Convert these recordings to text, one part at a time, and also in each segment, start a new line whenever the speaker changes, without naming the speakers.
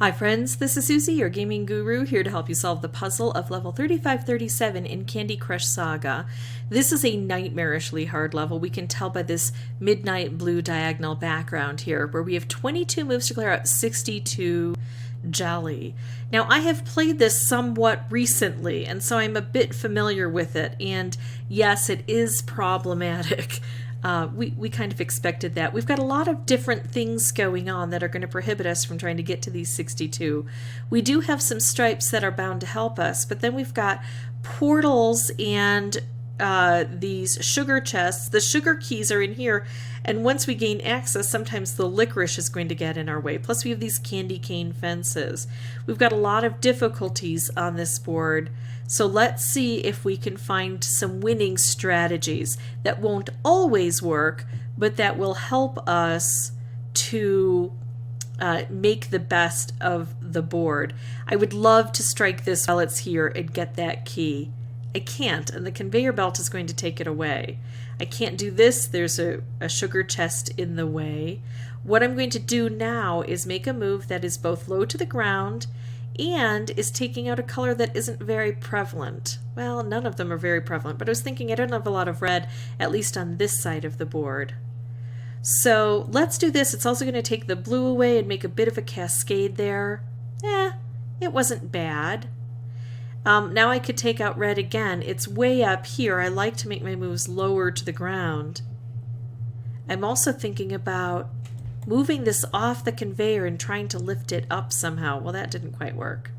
Hi friends, this is Susie, your gaming guru, here to help you solve the puzzle of level 3537 in Candy Crush Saga. This is a nightmarishly hard level. We can tell by this midnight blue diagonal background here, where we have 22 moves to clear out 62 jelly. Now, I have played this somewhat recently, and so I'm a bit familiar with it, and yes, it is problematic. We kind of expected that. We've got a lot of different things going on that are going to prohibit us from trying to get to these 62. We do have some stripes that are bound to help us, but then we've got portals and these sugar chests. The sugar keys are in here, and once we gain access, sometimes the licorice is going to get in our way. Plus we have these candy cane fences. We've got a lot of difficulties on this board. So let's see if we can find some winning strategies that won't always work, but that will help us to make the best of the board. I would love to strike this while it's here and get that key. I can't, and the conveyor belt is going to take it away. I can't do this. There's a sugar chest in the way. What I'm going to do now is make a move that is both low to the ground and is taking out a color that isn't very prevalent. Well, none of them are very prevalent, but I was thinking I don't have a lot of red, at least on this side of the board. So let's do this. It's also going to take the blue away and make a bit of a cascade there. It wasn't bad. Now I could take out red again. It's way up here. I like to make my moves lower to the ground. I'm also thinking about moving this off the conveyor and trying to lift it up somehow. Well, that didn't quite work.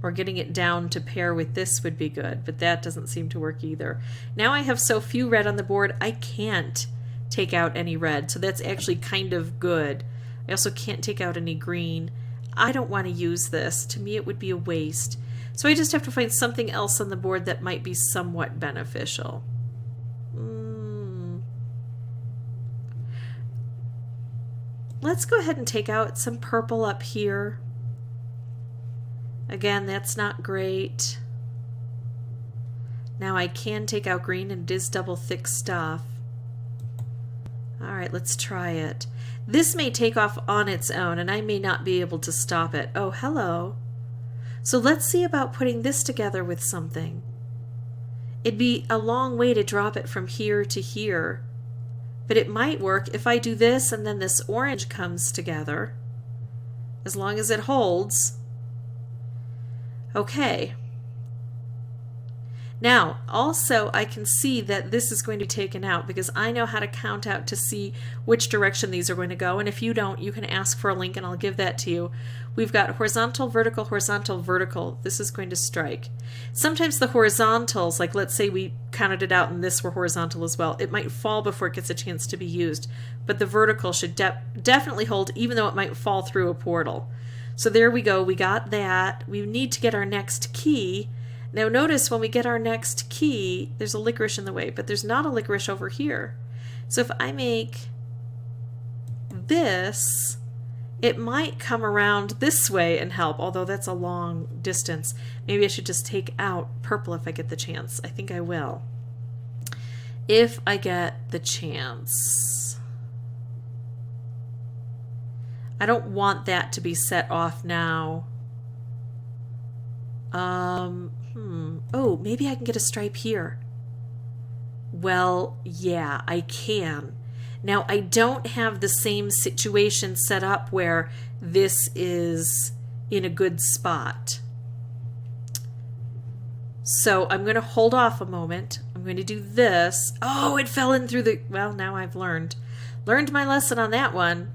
Or getting it down to pair with this would be good, but that doesn't seem to work either. Now I have so few red on the board, I can't take out any red, so that's actually kind of good. I also can't take out any green. I don't want to use this. To me, it would be a waste. So I just have to find something else on the board that might be somewhat beneficial. Let's go ahead and take out some purple up here. Again, that's not great. Now I can take out green, and it is double thick stuff. Alright, let's try it. This may take off on its own, and I may not be able to stop it. Oh, hello. So let's see about putting this together with something. It'd be a long way to drop it from here to here. But it might work if I do this and then this orange comes together. As long as it holds. Okay. Now, also I can see that this is going to be taken out because I know how to count out to see which direction these are going to go. And if you don't, you can ask for a link and I'll give that to you. We've got horizontal, vertical, horizontal, vertical. This is going to strike. Sometimes the horizontals, like let's say we counted it out and this were horizontal as well, it might fall before it gets a chance to be used. But the vertical should definitely hold, even though it might fall through a portal. So there we go. We got that. We need to get our next key. Now notice when we get our next key, there's a licorice in the way, but there's not a licorice over here. So if I make this, it might come around this way and help, although that's a long distance. Maybe I should just take out purple if I get the chance. I think I will. If I get the chance. I don't want that to be set off now. Oh, maybe I can get a stripe here. Well, yeah, I can. Now, I don't have the same situation set up where this is in a good spot. So I'm going to hold off a moment. I'm going to do this. Oh, it fell in through the... Well, now I've learned my lesson on that one.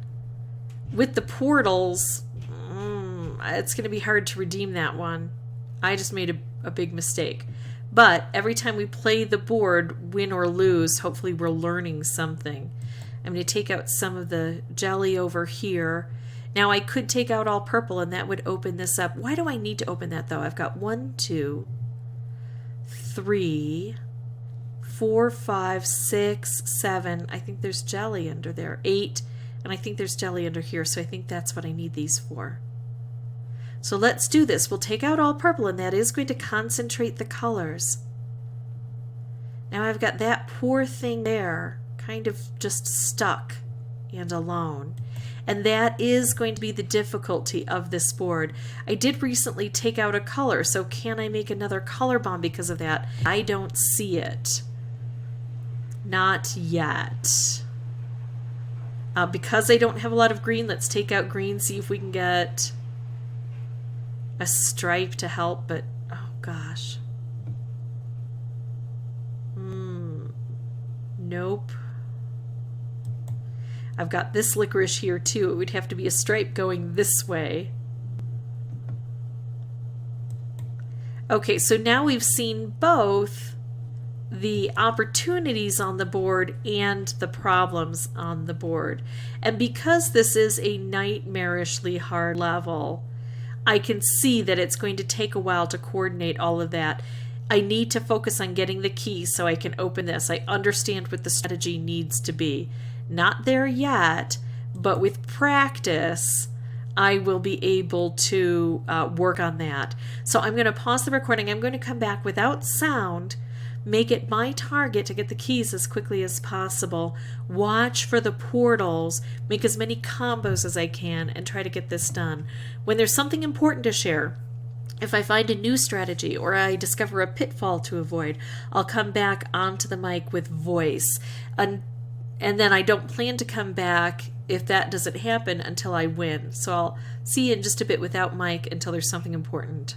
With the portals, it's going to be hard to redeem that one. I just made a big mistake. But every time we play the board, win or lose, hopefully we're learning something. I'm going to take out some of the jelly over here. Now I could take out all purple and that would open this up. Why do I need to open that though? I've got 1, 2, 3, 4, 5, 6, 7. I think there's jelly under there. 8. And I think there's jelly under here. So I think that's what I need these for. So let's do this. We'll take out all purple and that is going to concentrate the colors. Now I've got that poor thing there kind of just stuck and alone. And that is going to be the difficulty of this board. I did recently take out a color, so can I make another color bomb because of that? I don't see it. Not yet. Because I don't have a lot of green, let's take out green, see if we can get a stripe to help, but oh gosh. Nope. I've got this licorice here too. It would have to be a stripe going this way. Okay, so now we've seen both the opportunities on the board and the problems on the board. And because this is a nightmarishly hard level, I can see that it's going to take a while to coordinate all of that. I need to focus on getting the key so I can open this. I understand what the strategy needs to be. Not there yet, but with practice, I will be able to work on that. So I'm going to pause the recording. I'm going to come back without sound, make it my target to get the keys as quickly as possible, watch for the portals, make as many combos as I can, and try to get this done. When there's something important to share, if I find a new strategy or I discover a pitfall to avoid, I'll come back onto the mic with voice. And then I don't plan to come back if that doesn't happen until I win. So I'll see you in just a bit without mic until there's something important.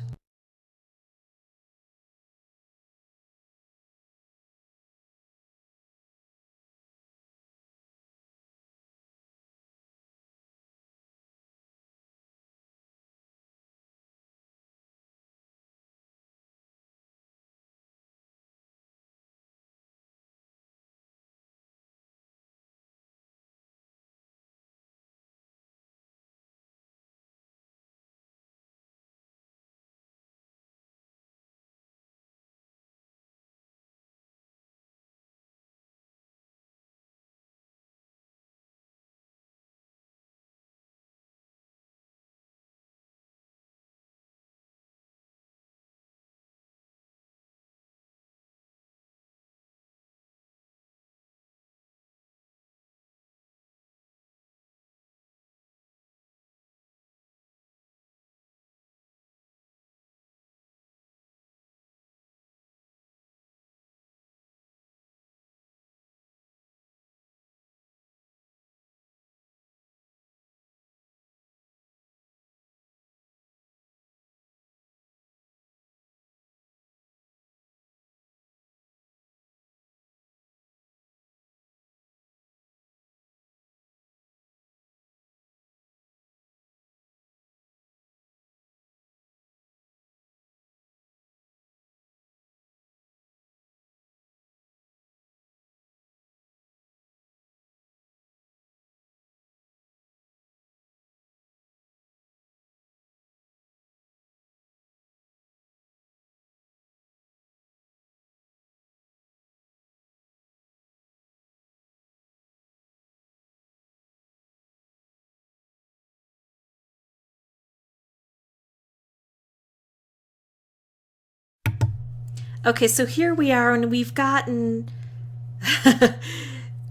Okay, so here we are, and we've gotten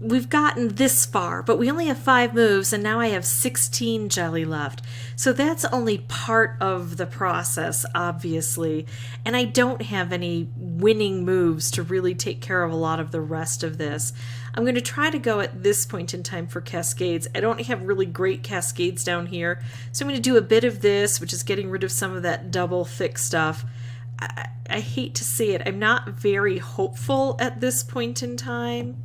we've gotten this far, but we only have 5 moves, and now I have 16 jelly left. So that's only part of the process, obviously, and I don't have any winning moves to really take care of a lot of the rest of this. I'm going to try to go at this point in time for cascades. I don't have really great cascades down here, so I'm going to do a bit of this, which is getting rid of some of that double thick stuff. I hate to say it, I'm not very hopeful at this point in time.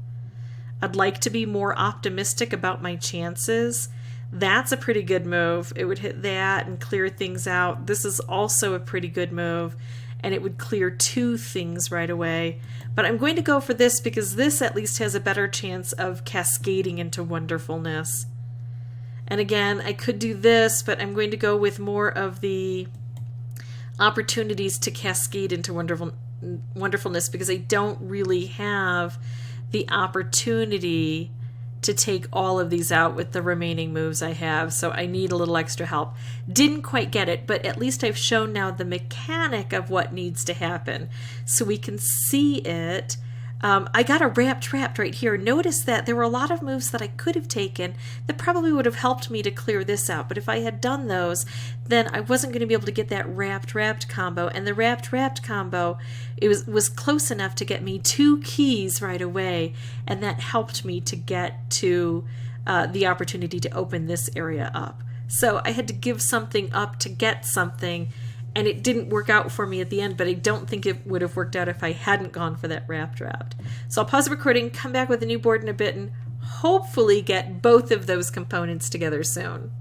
I'd like to be more optimistic about my chances. That's a pretty good move. It would hit that and clear things out. This is also a pretty good move, and it would clear 2 things right away. But I'm going to go for this because this at least has a better chance of cascading into wonderfulness. And again, I could do this, but I'm going to go with more of the opportunities to cascade into wonderfulness because I don't really have the opportunity to take all of these out with the remaining moves I have, so I need a little extra help. Didn't quite get it, but at least I've shown now the mechanic of what needs to happen so we can see it. I got a wrapped right here. Notice that there were a lot of moves that I could have taken that probably would have helped me to clear this out. But if I had done those, then I wasn't going to be able to get that wrapped combo. And the wrapped combo, it was close enough to get me 2 keys right away. And that helped me to get to the opportunity to open this area up. So I had to give something up to get something. And it didn't work out for me at the end, but I don't think it would have worked out if I hadn't gone for that wrapped. So I'll pause the recording, come back with a new board in a bit, and hopefully get both of those components together soon.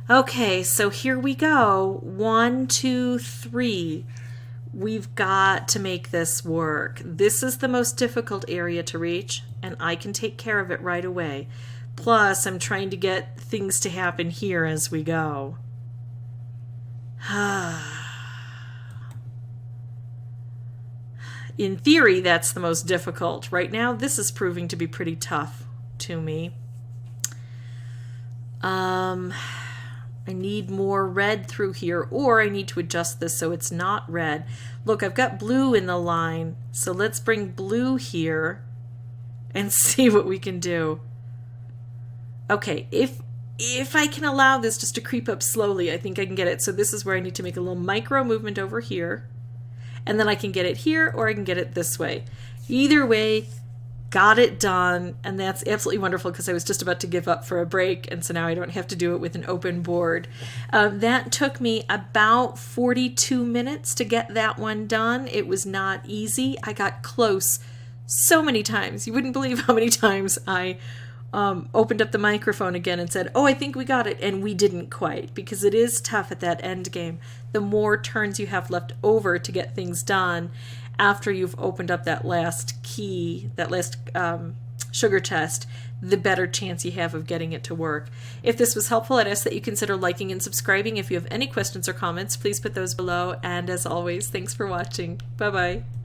Okay, so here we go. 1, 2, 3. We've got to make this work. This is the most difficult area to reach, and I can take care of it right away. Plus, I'm trying to get things to happen here as we go. In theory, that's the most difficult. Right now, this is proving to be pretty tough to me. I need more red through here, or I need to adjust this so it's not red. Look, I've got blue in the line, so let's bring blue here and see what we can do. Okay, if I can allow this just to creep up slowly, I think I can get it. So this is where I need to make a little micro movement over here, and then I can get it here, or I can get it this way. Either way, got it done, and that's absolutely wonderful because I was just about to give up for a break, and so now I don't have to do it with an open board. That took me about 42 minutes to get that one done. It was not easy. I got close so many times. You wouldn't believe how many times I opened up the microphone again and said, oh, I think we got it, and we didn't quite, because it is tough at that end game. The more turns you have left over to get things done after you've opened up that last key, that last sugar chest, the better chance you have of getting it to work. If this was helpful, I'd ask that you consider liking and subscribing. If you have any questions or comments, please put those below. And as always, thanks for watching. Bye-bye.